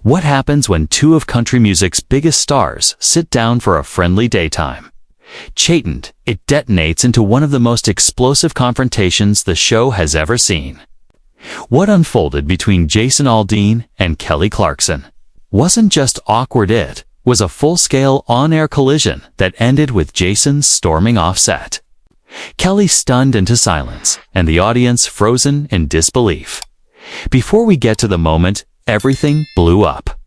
What happens when two of country music's biggest stars sit down for a friendly daytime? Chastened, it detonates into one of the most explosive confrontations the show has ever seen. What unfolded between Jason Aldean and Kelly Clarkson wasn't just awkward, it was a full-scale on-air collision that ended with Jason storming off set. Kelly stunned into silence, and the audience frozen in disbelief. Before we get to the moment everything blew up,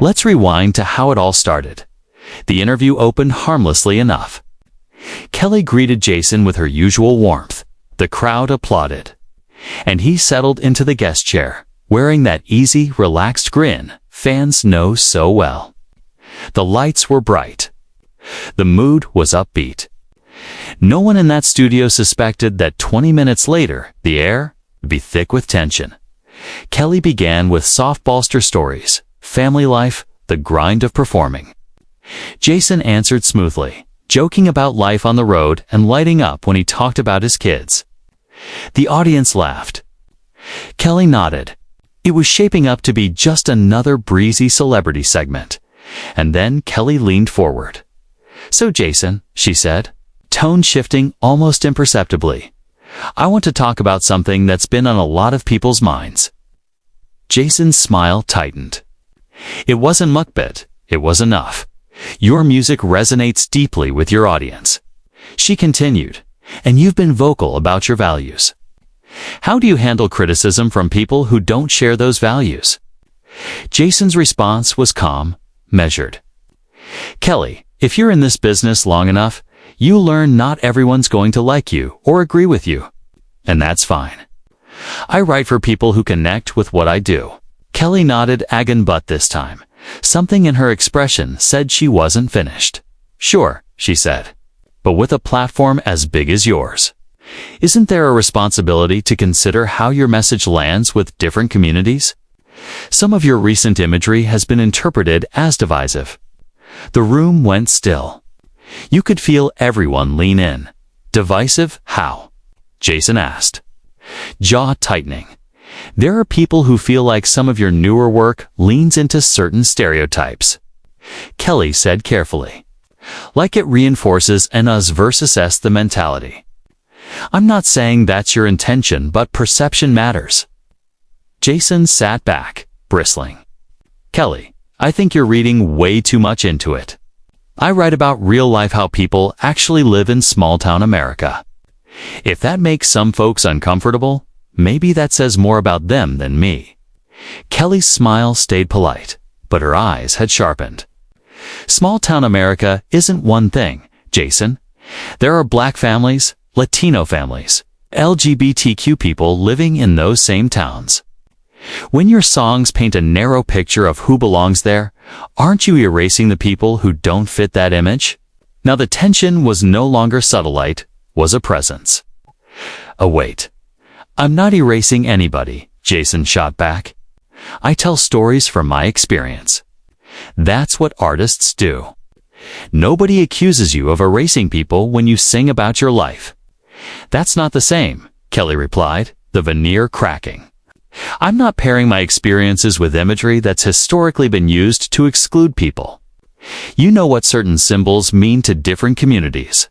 let's rewind to how it all started. The interview opened harmlessly enough. Kelly greeted Jason with her usual warmth. The crowd applauded, and he settled into the guest chair, wearing that easy, relaxed grin fans know so well. The lights were bright. The mood was upbeat. No one in that studio suspected that 20 minutes later, the air would be thick with tension. Kelly began with softballster stories, family life, the grind of performing. Jason answered smoothly, joking about life on the road and lighting up when he talked about his kids. The audience laughed. Kelly nodded. It was shaping up to be just another breezy celebrity segment. And then Kelly leaned forward. "So Jason," she said, tone shifting almost imperceptibly, "I want to talk about something that's been on a lot of people's minds." Jason's smile tightened. "It wasn't muckbit, it was enough. Your music resonates deeply with your audience." She continued, "And you've been vocal about your values. How do you handle criticism from people who don't share those values?" Jason's response was calm, measured. "Kelly, if you're in this business long enough, you learn not everyone's going to like you or agree with you. And that's fine. I write for people who connect with what I do." Kelly nodded again, but this time, something in her expression said she wasn't finished. "Sure," she said, "but with a platform as big as yours, isn't there a responsibility to consider how your message lands with different communities? Some of your recent imagery has been interpreted as divisive." The room went still. You could feel everyone lean in. "Divisive? How?" Jason asked, jaw tightening. "There are people who feel like some of your newer work leans into certain stereotypes," Kelly said carefully. "Like it reinforces an us versus us the mentality. I'm not saying that's your intention, but perception matters." Jason sat back, bristling. "Kelly, I think you're reading way too much into it. I write about real life, how people actually live in small-town America. If that makes some folks uncomfortable, maybe that says more about them than me." Kelly's smile stayed polite, but her eyes had sharpened. "Small-town America isn't one thing, Jason. There are Black families, Latino families, LGBTQ people living in those same towns. When your songs paint a narrow picture of who belongs there, aren't you erasing the people who don't fit that image?" Now the tension was no longer subtlite, was a presence. "Oh wait, I'm not erasing anybody," Jason shot back. "I tell stories from my experience. That's what artists do. Nobody accuses you of erasing people when you sing about your life." "That's not the same," Kelly replied, the veneer cracking. "I'm not pairing my experiences with imagery that's historically been used to exclude people. You know what certain symbols mean to different communities."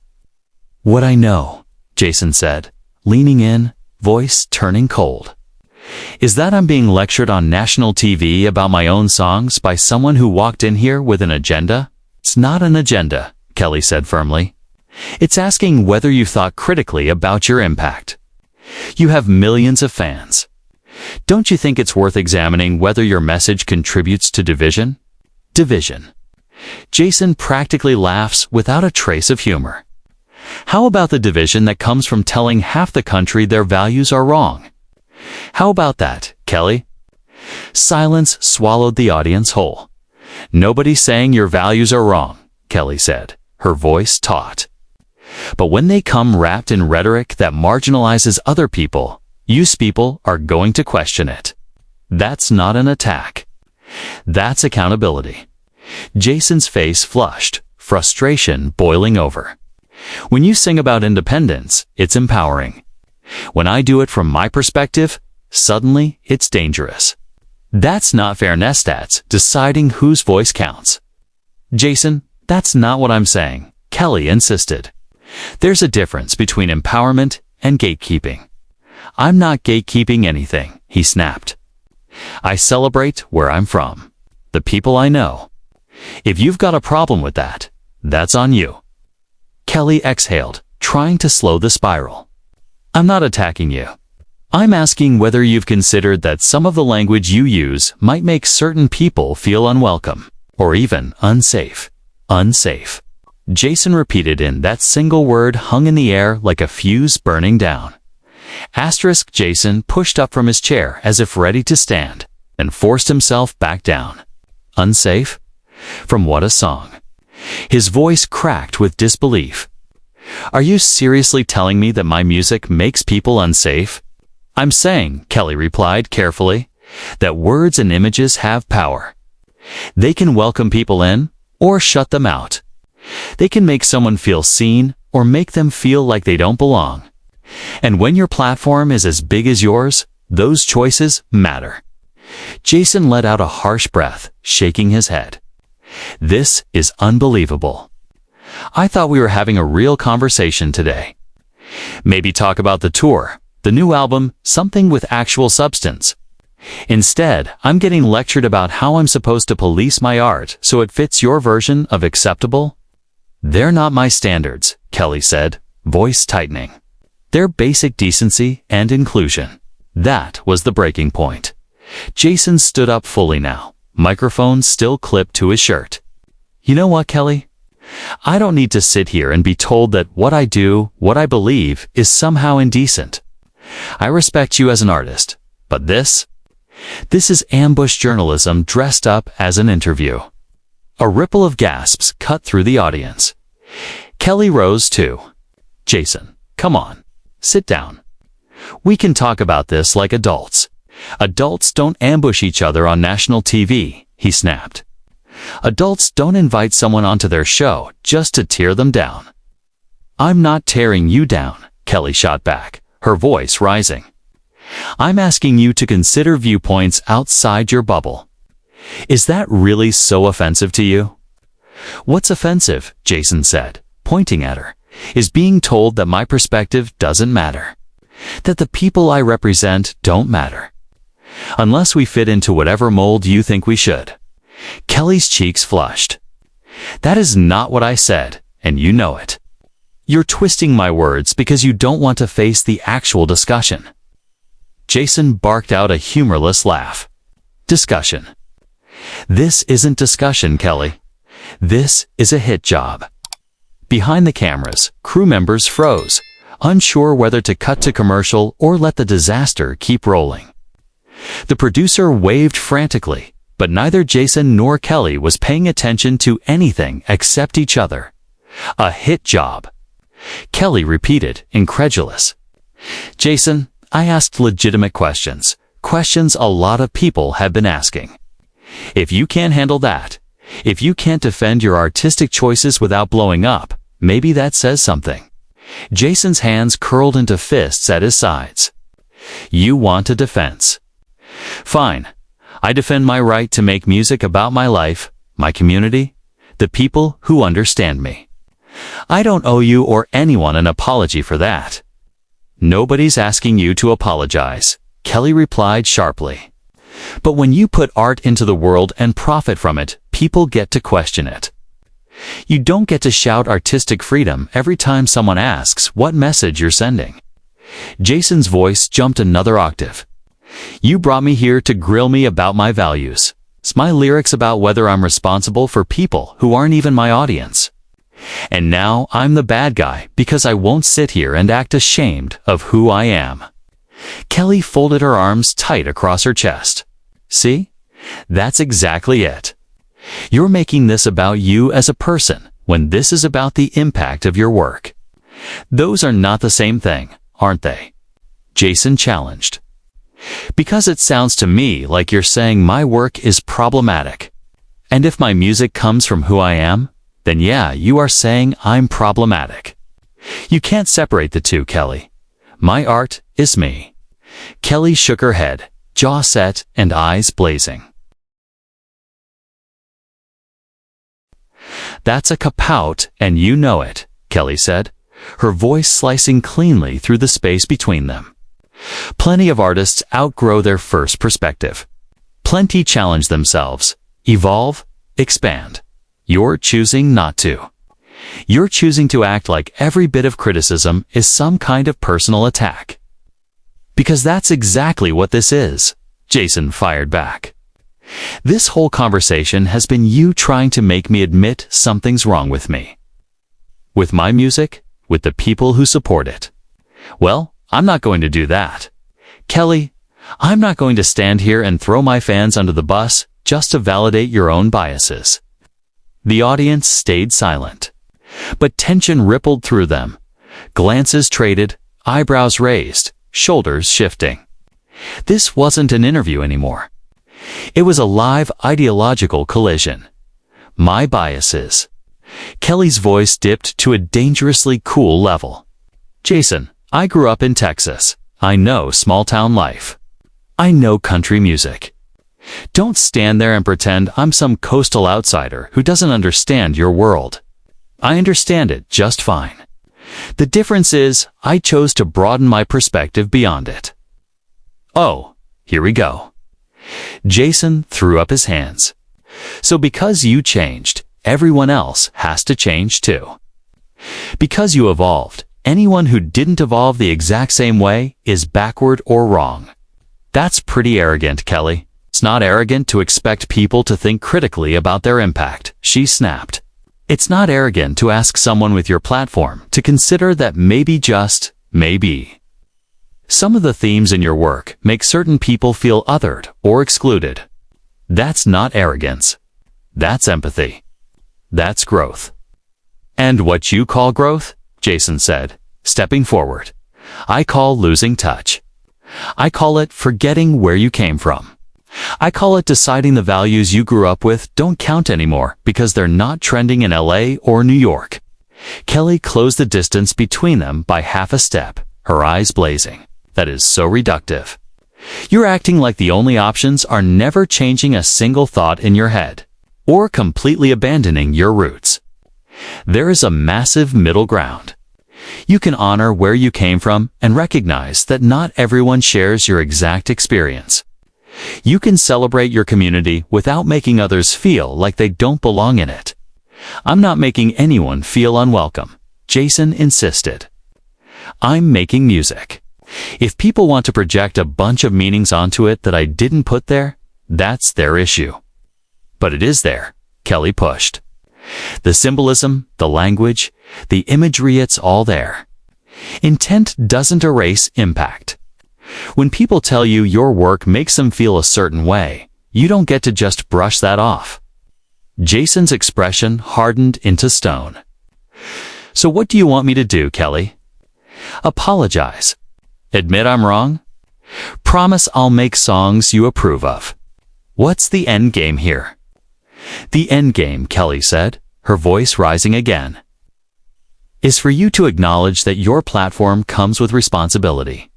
"What I know," Jason said, leaning in, voice turning cold, "is that I'm being lectured on national TV about my own songs by someone who walked in here with an agenda." "It's not an agenda," Kelly said firmly. "It's asking whether you've thought critically about your impact. You have millions of fans. Don't you think it's worth examining whether your message contributes to division?" Division. Jason practically laughs without a trace of humor. "How about the division that comes from telling half the country their values are wrong? How about that, Kelly?" Silence swallowed the audience whole. "Nobody's saying your values are wrong," Kelly said, her voice taut. "But when they come wrapped in rhetoric that marginalizes other people, you people are going to question it. That's not an attack. That's accountability." Jason's face flushed, frustration boiling over. "When you sing about independence, it's empowering. When I do it from my perspective, suddenly it's dangerous." That's not fair. Nestats deciding whose voice counts. Jason, that's not what I'm saying, Kelly insisted. There's a difference between empowerment and gatekeeping. I'm not gatekeeping anything, he snapped. I celebrate where I'm from, the people I know. If you've got a problem with that, that's on you. Kelly exhaled, trying to slow the spiral. I'm not attacking you. I'm asking whether you've considered that some of the language you use might make certain people feel unwelcome, or even unsafe. Unsafe. Jason repeated in that single word hung in the air like a fuse burning down. Asterisk. Jason pushed up from his chair as if ready to stand, and forced himself back down. Unsafe? From what a song. His voice cracked with disbelief. Are you seriously telling me that my music makes people unsafe? I'm saying, Kelly replied carefully, that words and images have power. They can welcome people in, or shut them out. They can make someone feel seen, or make them feel like they don't belong. And when your platform is as big as yours, those choices matter. Jason let out a harsh breath, shaking his head. This is unbelievable. I thought we were having a real conversation today. Maybe talk about the tour, the new album, something with actual substance. Instead, I'm getting lectured about how I'm supposed to police my art so it fits your version of acceptable. They're not my standards, Kelly said, voice tightening. They're basic decency and inclusion. That was the breaking point. Jason stood up fully now, microphone still clipped to his shirt. You know what, Kelly? I don't need to sit here and be told that what I do, what I believe, is somehow indecent. I respect you as an artist, but this is ambush journalism dressed up as an interview. A ripple of gasps cut through the audience. Kelly rose too. Jason, come on, sit down. We can talk about this like adults. Adults don't ambush each other on national TV, he snapped. Adults don't invite someone onto their show just to tear them down. I'm not tearing you down, Kelly shot back, her voice rising. I'm asking you to consider viewpoints outside your bubble. Is that really so offensive to you? What's offensive, Jason said, pointing at her, is being told that my perspective doesn't matter, that the people I represent don't matter, unless we fit into whatever mold you think we should. Kelly's cheeks flushed. That is not what I said, and you know it. You're twisting my words because you don't want to face the actual discussion. Jason barked out a humorless laugh. Discussion. This isn't discussion, Kelly. This is a hit job. Behind the cameras, crew members froze, unsure whether to cut to commercial or let the disaster keep rolling. The producer waved frantically, but neither Jason nor Kelly was paying attention to anything except each other. A hit job. Kelly repeated, incredulous. Jason, I asked legitimate questions, questions a lot of people have been asking. If you can't handle that, if you can't defend your artistic choices without blowing up, maybe that says something. Jason's hands curled into fists at his sides. You want a defense. Fine. I defend my right to make music about my life, my community, the people who understand me. I don't owe you or anyone an apology for that. Nobody's asking you to apologize, Kelly replied sharply. But when you put art into the world and profit from it, people get to question it. You don't get to shout artistic freedom every time someone asks what message you're sending. Jason's voice jumped another octave. You brought me here to grill me about my values. It's my lyrics about whether I'm responsible for people who aren't even my audience. And now I'm the bad guy because I won't sit here and act ashamed of who I am. Kelly folded her arms tight across her chest. See? That's exactly it. You're making this about you as a person when this is about the impact of your work. Those are not the same thing, aren't they? Jason challenged. Because it sounds to me like you're saying my work is problematic. And if my music comes from who I am, then yeah, you are saying I'm problematic. You can't separate the two, Kelly. My art is me. Kelly shook her head, jaw set and eyes blazing. "That's a cop-out, and you know it," Kelly said, her voice slicing cleanly through the space between them. Plenty of artists outgrow their first perspective. Plenty challenge themselves, evolve, expand. You're choosing not to. You're choosing to act like every bit of criticism is some kind of personal attack. "Because that's exactly what this is," Jason fired back. "This whole conversation has been you trying to make me admit something's wrong with me. With my music, with the people who support it. Well, I'm not going to do that. Kelly, I'm not going to stand here and throw my fans under the bus just to validate your own biases." The audience stayed silent, but tension rippled through them. Glances traded, eyebrows raised, shoulders shifting. This wasn't an interview anymore. It was a live ideological collision. My biases. Kelly's voice dipped to a dangerously cool level. "Jason, I grew up in Texas. I know small-town life. I know country music. Don't stand there and pretend I'm some coastal outsider who doesn't understand your world. I understand it just fine. The difference is I chose to broaden my perspective beyond it." "Oh, here we go." Jason threw up his hands. "So because you changed, everyone else has to change too. Because you evolved, anyone who didn't evolve the exact same way is backward or wrong. That's pretty arrogant, Kelly. It's not arrogant to expect people to think critically about their impact," she snapped. "It's not arrogant to ask someone with your platform to consider that maybe, just maybe, some of the themes in your work make certain people feel othered or excluded. That's not arrogance. That's empathy. That's growth." "And what you call growth," Jason said, stepping forward, "I call losing touch. I call it forgetting where you came from. I call it deciding the values you grew up with don't count anymore because they're not trending in LA or New York." Kelly closed the distance between them by half a step, her eyes blazing. "That is so reductive. You're acting like the only options are never changing a single thought in your head, or completely abandoning your roots. There is a massive middle ground. You can honor where you came from and recognize that not everyone shares your exact experience. You can celebrate your community without making others feel like they don't belong in it. I'm not making anyone feel unwelcome," Jason insisted. "I'm making music. If people want to project a bunch of meanings onto it that I didn't put there, that's their issue. But it is there," Kelly pushed. "The symbolism, the language, the imagery, it's all there. Intent doesn't erase impact. When people tell you your work makes them feel a certain way, you don't get to just brush that off." Jason's expression hardened into stone. "So what do you want me to do, Kelly? Apologize? Admit I'm wrong? Promise I'll make songs you approve of? What's the end game here?" "The end game," Kelly said, her voice rising again, "is for you to acknowledge that your platform comes with responsibility.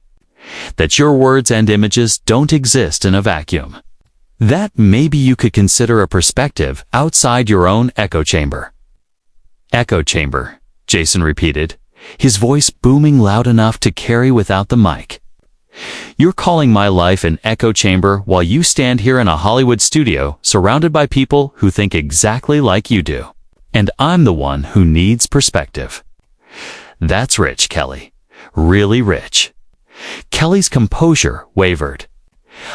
That your words and images don't exist in a vacuum. That maybe you could consider a perspective outside your own echo chamber." "Echo chamber," Jason repeated, his voice booming loud enough to carry without the mic. "You're calling my life an echo chamber while you stand here in a Hollywood studio surrounded by people who think exactly like you do. And I'm the one who needs perspective. That's rich, Kelly. Really rich." Kelly's composure wavered.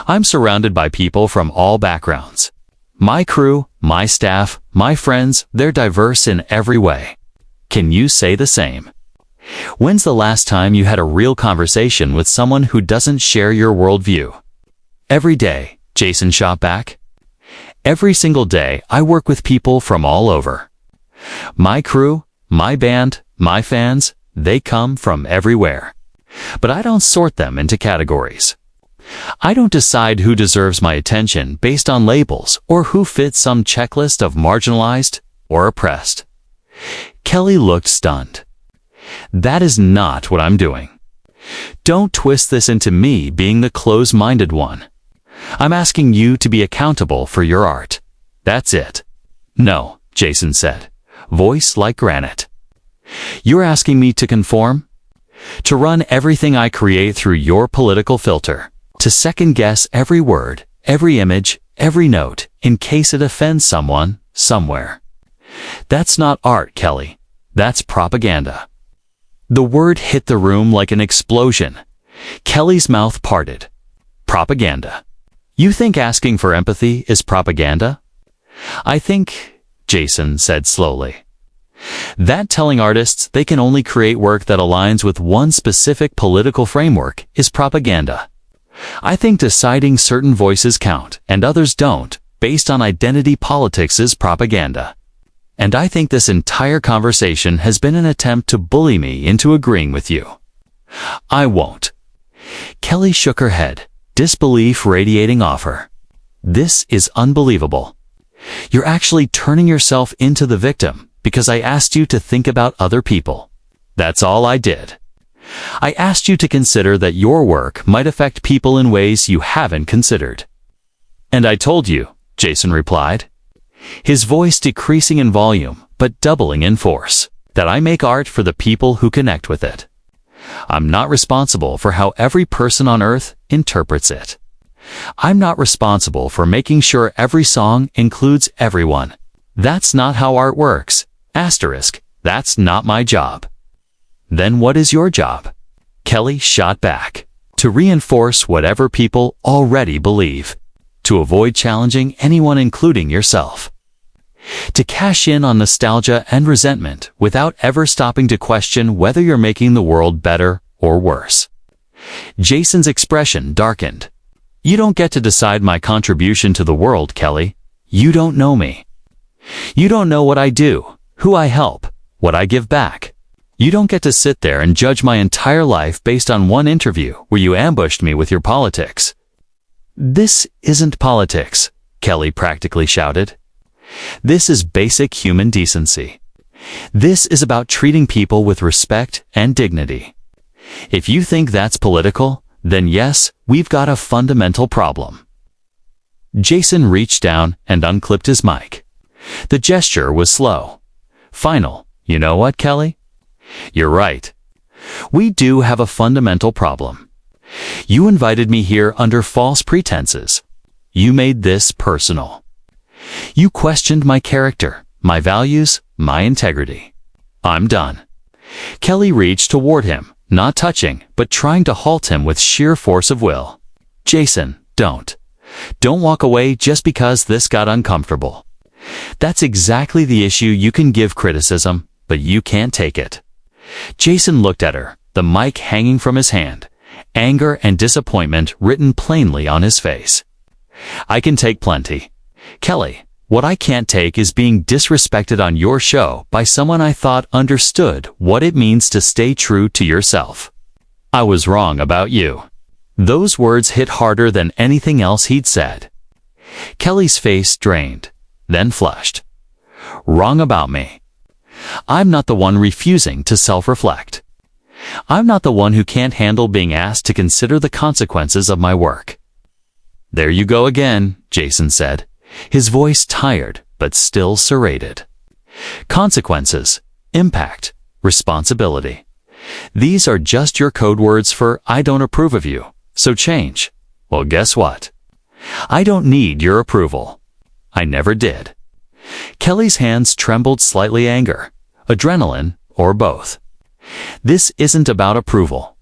"I'm surrounded by people from all backgrounds. My crew, my staff, my friends, they're diverse in every way. Can you say the same? When's the last time you had a real conversation with someone who doesn't share your worldview?" "Every day," Jason shot back. "Every single day I work with people from all over. My crew, my band, my fans, they come from everywhere. But I don't sort them into categories. I don't decide who deserves my attention based on labels or who fits some checklist of marginalized or oppressed." Kelly looked stunned. "That is not what I'm doing. Don't twist this into me being the close-minded one. I'm asking you to be accountable for your art. That's it. No, Jason said, voice like granite. You're asking me to conform? To run everything I create through your political filter? To second-guess every word, every image, every note, in case it offends someone, somewhere? That's not art, Kelly. That's propaganda. The word hit the room like an explosion. Kelly's mouth parted. Propaganda. You think asking for empathy is propaganda? I think, Jason said slowly, that telling artists they can only create work that aligns with one specific political framework is propaganda. I think deciding certain voices count and others don't, based on identity politics, is propaganda. And I think this entire conversation has been an attempt to bully me into agreeing with you. I won't. Kelly shook her head, disbelief radiating off her. This is unbelievable. You're actually turning yourself into the victim because I asked you to think about other people. That's all I did. I asked you to consider that your work might affect people in ways you haven't considered. And I told you, Jason replied, his voice decreasing in volume but doubling in force, that I make art for the people who connect with it. I'm not responsible for how every person on earth interprets it. I'm not responsible for making sure every song includes everyone. That's not how art works. Asterisk, that's not my job. Then what is your job? Kelly shot back. To reinforce whatever people already believe. To avoid challenging anyone, including yourself. To cash in on nostalgia and resentment without ever stopping to question whether you're making the world better or worse. Jason's expression darkened. You don't get to decide my contribution to the world, Kelly. You don't know me. You don't know what I do, who I help, what I give back. You don't get to sit there and judge my entire life based on one interview where you ambushed me with your politics. This isn't politics, Kelly practically shouted. This is basic human decency. This is about treating people with respect and dignity. If you think that's political, then yes, we've got a fundamental problem. Jason reached down and unclipped his mic. The gesture was slow. Final. You know what, Kelly? You're right. We do have a fundamental problem. You invited me here under false pretenses. You made this personal. You questioned my character, my values, my integrity. I'm done. Kelly reached toward him, not touching, but trying to halt him with sheer force of will. Jason, don't. Don't walk away just because this got uncomfortable. That's exactly the issue. You can give criticism, but you can't take it. Jason looked at her, the mic hanging from his hand, anger and disappointment written plainly on his face. I can take plenty. Kelly, what I can't take is being disrespected on your show by someone I thought understood what it means to stay true to yourself. I was wrong about you. Those words hit harder than anything else he'd said. Kelly's face drained, then flushed. Wrong about me. I'm not the one refusing to self-reflect. I'm not the one who can't handle being asked to consider the consequences of my work. There you go again, Jason said, his voice tired but still serrated. Consequences, impact, responsibility. These are just your code words for I don't approve of you, so change. Well, guess what? I don't need your approval. I never did. Kelly's hands trembled slightly, anger, adrenaline, or both. This isn't about approval.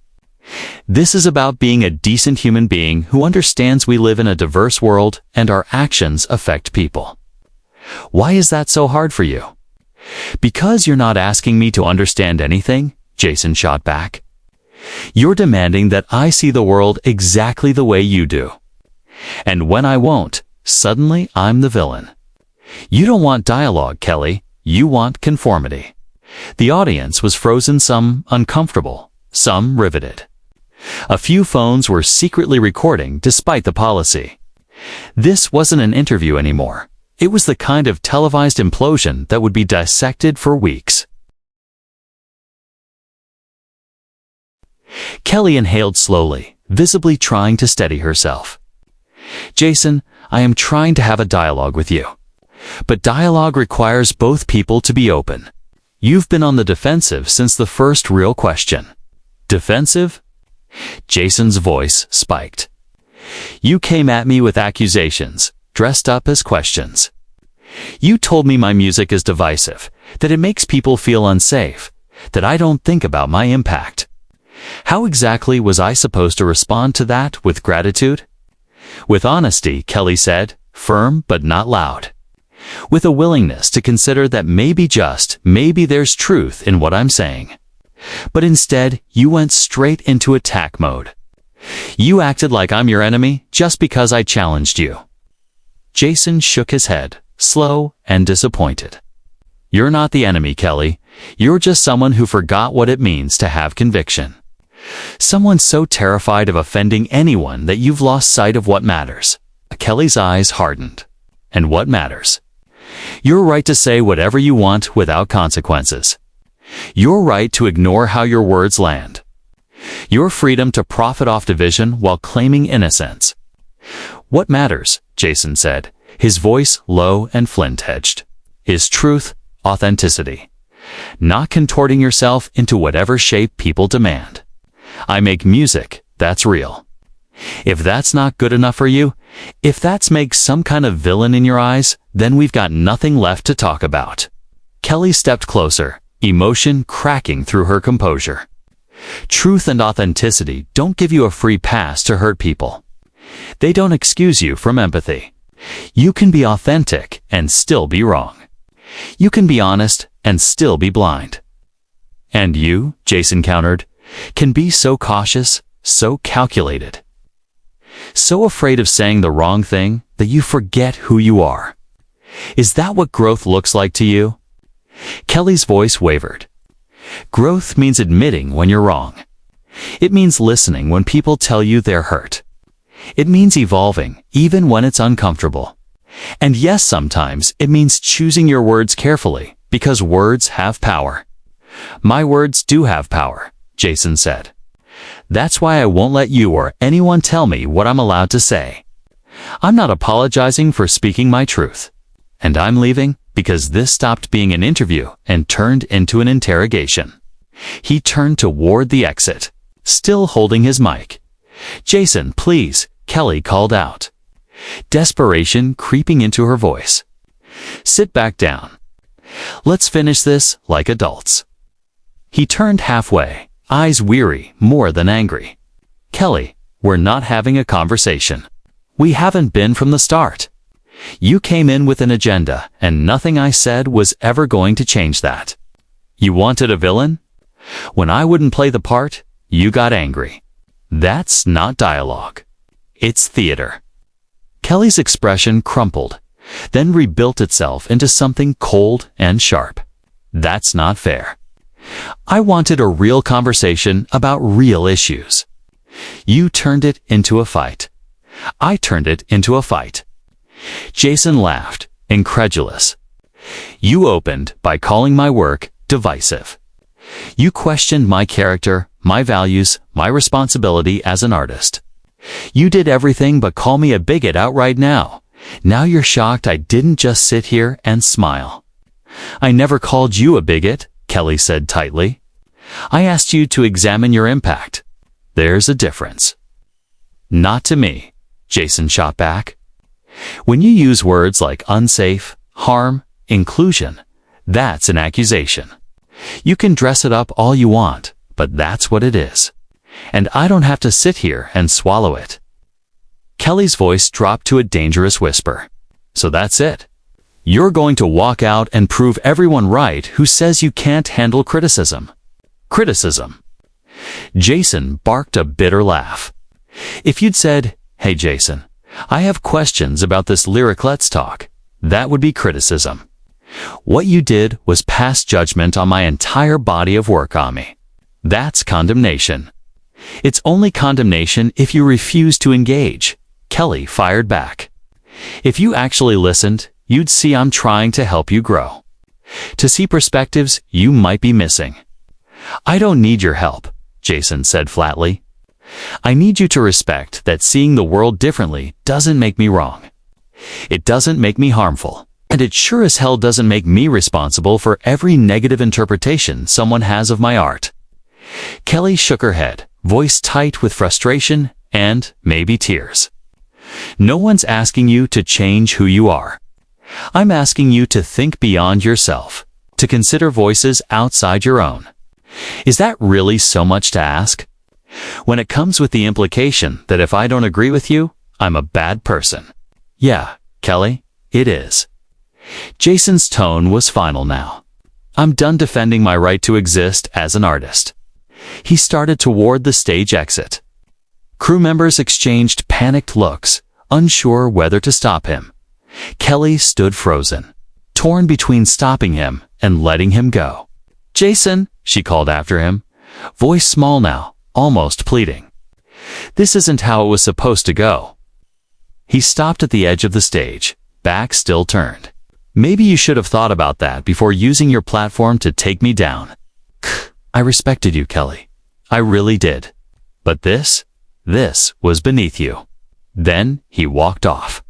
This is about being a decent human being who understands we live in a diverse world and our actions affect people. Why is that so hard for you? Because you're not asking me to understand anything, Jason shot back. You're demanding that I see the world exactly the way you do. And when I won't, suddenly I'm the villain. You don't want dialogue, Kelly. You want conformity. The audience was frozen, some uncomfortable, some riveted. A few phones were secretly recording despite the policy. This wasn't an interview anymore. It was the kind of televised implosion that would be dissected for weeks. Kelly inhaled slowly, visibly trying to steady herself. Jason, I am trying to have a dialogue with you. But dialogue requires both people to be open. You've been on the defensive since the first real question. Defensive? Jason's voice spiked. You came at me with accusations, dressed up as questions. You told me my music is divisive, that it makes people feel unsafe, that I don't think about my impact. How exactly was I supposed to respond to that with gratitude? With honesty, Kelly said, firm but not loud. With a willingness to consider that maybe there's truth in what I'm saying. But instead, you went straight into attack mode. You acted like I'm your enemy just because I challenged you. Jason shook his head, slow and disappointed. You're not the enemy, Kelly. You're just someone who forgot what it means to have conviction. Someone so terrified of offending anyone that you've lost sight of what matters. Kelly's eyes hardened. And what matters? Your right to say whatever you want without consequences. Your right to ignore how your words land. Your freedom to profit off division while claiming innocence. What matters, Jason said, his voice low and flint-edged, is truth, authenticity. Not contorting yourself into whatever shape people demand. I make music, that's real. If that's not good enough for you, if that makes some kind of villain in your eyes, then we've got nothing left to talk about. Kelly stepped closer, emotion cracking through her composure. Truth and authenticity don't give you a free pass to hurt people. They don't excuse you from empathy. You can be authentic and still be wrong. You can be honest and still be blind. And you, Jason countered, can be so cautious, so calculated. So afraid of saying the wrong thing that you forget who you are. Is that what growth looks like to you? Kelly's voice wavered. Growth means admitting when you're wrong. It means listening when people tell you they're hurt. It means evolving, even when it's uncomfortable. And yes, sometimes it means choosing your words carefully, because words have power. My words do have power, Jason said. That's why I won't let you or anyone tell me what I'm allowed to say. I'm not apologizing for speaking my truth. And I'm leaving because this stopped being an interview and turned into an interrogation. He turned toward the exit, still holding his mic. Jason, please, Kelly called out. Desperation creeping into her voice. Sit back down. Let's finish this like adults. He turned halfway, eyes weary more than angry. Kelly, we're not having a conversation. We haven't been from the start. You came in with an agenda, and nothing I said was ever going to change that. You wanted a villain? When I wouldn't play the part, you got angry. That's not dialogue. It's theater. Kelly's expression crumpled, then rebuilt itself into something cold and sharp. That's not fair. I wanted a real conversation about real issues. You turned it into a fight. I turned it into a fight. Jason laughed, incredulous. You opened by calling my work divisive. You questioned my character, my values, my responsibility as an artist. You did everything but call me a bigot outright now. Now you're shocked I didn't just sit here and smile. I never called you a bigot, Kelly said tightly. I asked you to examine your impact. There's a difference. Not to me, Jason shot back. When you use words like unsafe, harm, inclusion, that's an accusation. You can dress it up all you want, but that's what it is. And I don't have to sit here and swallow it. Kelly's voice dropped to a dangerous whisper. So that's it. You're going to walk out and prove everyone right who says you can't handle criticism. Criticism. Jason barked a bitter laugh. If you'd said, hey Jason, I have questions about this lyric, let's talk, that would be criticism. What you did was pass judgment on my entire body of work on me. That's condemnation. It's only condemnation if you refuse to engage, Kelly fired back. If you actually listened, you'd see I'm trying to help you grow. To see perspectives you might be missing. I don't need your help, Jason said flatly. I need you to respect that seeing the world differently doesn't make me wrong. It doesn't make me harmful. And it sure as hell doesn't make me responsible for every negative interpretation someone has of my art." Kelly shook her head, voice tight with frustration and maybe tears. "No one's asking you to change who you are. I'm asking you to think beyond yourself, to consider voices outside your own. Is that really so much to ask? When it comes with the implication that if I don't agree with you, I'm a bad person. Yeah, Kelly, it is." Jason's tone was final now. "I'm done defending my right to exist as an artist." He started toward the stage exit. Crew members exchanged panicked looks, unsure whether to stop him. Kelly stood frozen, torn between stopping him and letting him go. "Jason," she called after him, voice small now, almost pleading. "This isn't how it was supposed to go." He stopped at the edge of the stage, back still turned. "Maybe you should have thought about that before using your platform to take me down. I respected you, Kelly. I really did. But this was beneath you." Then he walked off.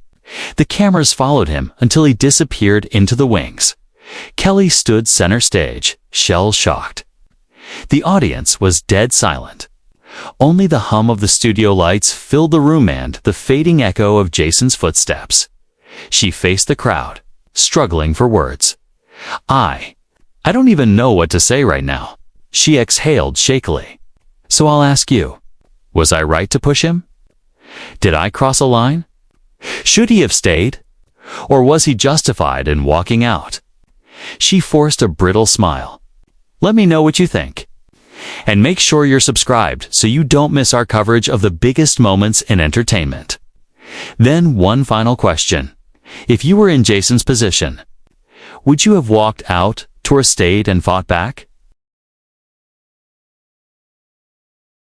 The cameras followed him until he disappeared into the wings. Kelly stood center stage, shell-shocked. The audience was dead silent. Only the hum of the studio lights filled the room and the fading echo of Jason's footsteps. She faced the crowd, struggling for words. I don't even know what to say right now." She exhaled shakily. "So I'll ask you, was I right to push him? Did I cross a line? Should he have stayed? Or was he justified in walking out?" She forced a brittle smile. "Let me know what you think. And make sure you're subscribed so you don't miss our coverage of the biggest moments in entertainment." Then one final question. If you were in Jason's position, would you have walked out, or stayed and fought back?